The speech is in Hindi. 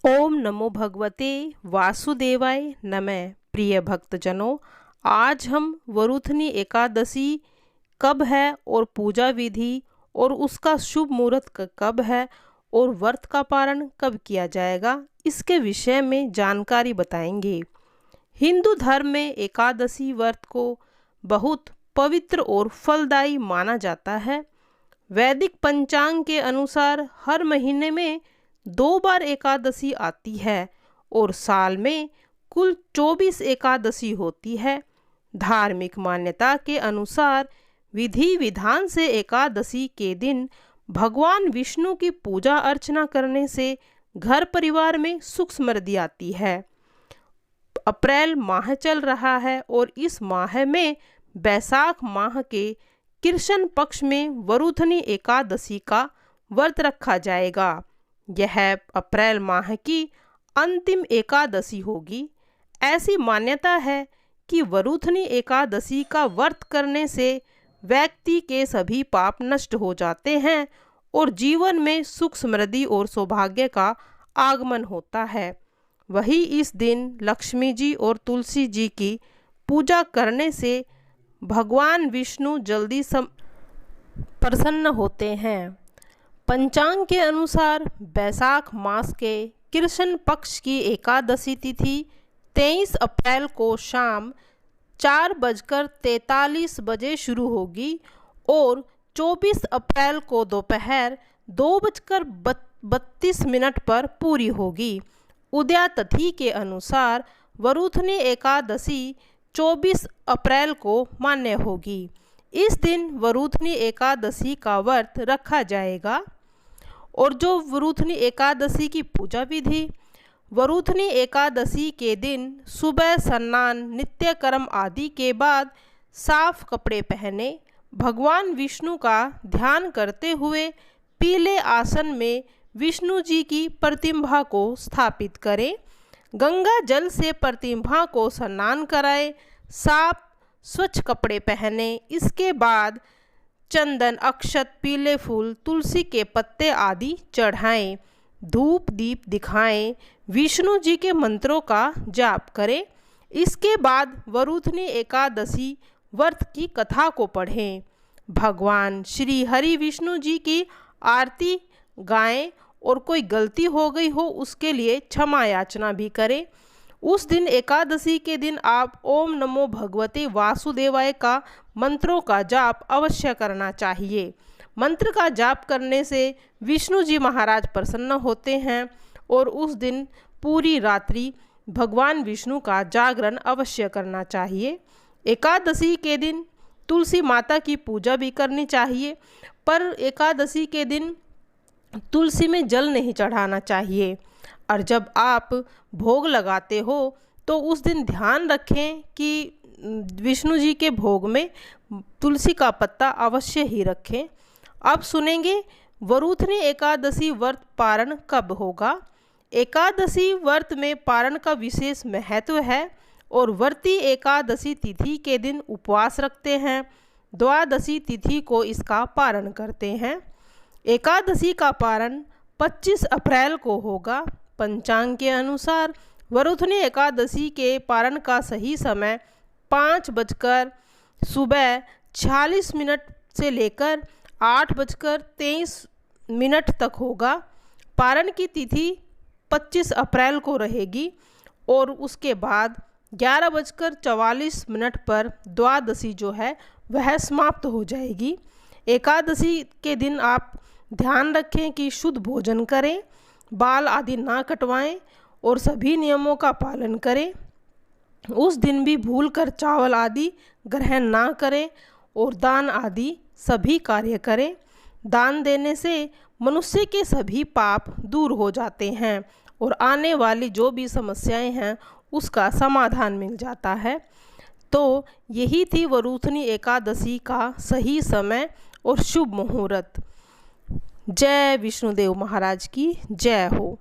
ओम नमो भगवते वासुदेवाय नमः। प्रिय भक्तजनों, आज हम वरुथनी एकादशी कब है और पूजा विधि और उसका शुभ मुहूर्त कब है और व्रत का पारण कब किया जाएगा, इसके विषय में जानकारी बताएंगे। हिंदू धर्म में एकादशी व्रत को बहुत पवित्र और फलदायी माना जाता है। वैदिक पंचांग के अनुसार हर महीने में 2 बार एकादशी आती है और साल में कुल 24 एकादशी होती है। धार्मिक मान्यता के अनुसार विधि विधान से एकादशी के दिन भगवान विष्णु की पूजा अर्चना करने से घर परिवार में सुख समृद्धि आती है। अप्रैल माह चल रहा है और इस माह में बैसाख माह के कृष्ण पक्ष में वरुथनी एकादशी का व्रत रखा जाएगा। यह अप्रैल माह की अंतिम एकादशी होगी। ऐसी मान्यता है कि वरुथनी एकादशी का व्रत करने से व्यक्ति के सभी पाप नष्ट हो जाते हैं और जीवन में सुख समृद्धि और सौभाग्य का आगमन होता है। वही इस दिन लक्ष्मी जी और तुलसी जी की पूजा करने से भगवान विष्णु जल्दी प्रसन्न होते हैं। पंचांग के अनुसार बैसाख मास के कृष्ण पक्ष की एकादशी तिथि 23 अप्रैल को शाम 4:43 बजे शुरू होगी और 24 अप्रैल को दोपहर 2:32 पर पूरी होगी। उदया तिथि के अनुसार वरुथनी एकादशी 24 अप्रैल को मान्य होगी। इस दिन वरुथनी एकादशी का व्रत रखा जाएगा। और जो वरुथनी एकादशी की पूजा विधि, वरुथनी एकादशी के दिन सुबह स्नान नित्य कर्म आदि के बाद साफ कपड़े पहने भगवान विष्णु का ध्यान करते हुए पीले आसन में विष्णु जी की प्रतिमा को स्थापित करें। गंगा जल से प्रतिमा को स्नान कराएं, साफ स्वच्छ कपड़े पहने। इसके बाद चंदन, अक्षत, पीले फूल, तुलसी के पत्ते आदि चढ़ाएं, धूप दीप दिखाएं, विष्णु जी के मंत्रों का जाप करें। इसके बाद वरुथनी एकादशी व्रत की कथा को पढ़ें, भगवान श्री हरि विष्णु जी की आरती गाएं और कोई गलती हो गई हो उसके लिए क्षमा याचना भी करें। उस दिन एकादशी के दिन आप ओम नमो भगवते वासुदेवाय का मंत्रों का जाप अवश्य करना चाहिए। मंत्र का जाप करने से विष्णु जी महाराज प्रसन्न होते हैं और उस दिन पूरी रात्रि भगवान विष्णु का जागरण अवश्य करना चाहिए। एकादशी के दिन तुलसी माता की पूजा भी करनी चाहिए, पर एकादशी के दिन तुलसी में जल नहीं चढ़ाना चाहिए। और जब आप भोग लगाते हो तो उस दिन ध्यान रखें कि विष्णु जी के भोग में तुलसी का पत्ता अवश्य ही रखें। अब सुनेंगे वरुथनी एकादशी व्रत पारण कब होगा। एकादशी व्रत में पारण का विशेष महत्व है और व्रती एकादशी तिथि के दिन उपवास रखते हैं, द्वादशी तिथि को इसका पारण करते हैं। एकादशी का पारण 25 अप्रैल को होगा। पंचांग के अनुसार वरुथनी एकादशी के पारण का सही समय 5:46 से लेकर 8:23 तक होगा। पारण की तिथि 25 अप्रैल को रहेगी और उसके बाद 11:44 पर द्वादशी जो है वह समाप्त हो जाएगी। एकादशी के दिन आप ध्यान रखें कि शुद्ध भोजन करें, बाल आदि ना कटवाएं और सभी नियमों का पालन करें। उस दिन भी भूलकर चावल आदि ग्रहण ना करें और दान आदि सभी कार्य करें। दान देने से मनुष्य के सभी पाप दूर हो जाते हैं और आने वाली जो भी समस्याएं हैं उसका समाधान मिल जाता है। तो यही थी वरुथनी एकादशी का सही समय और शुभ मुहूर्त। जय विष्णुदेव महाराज की जय हो।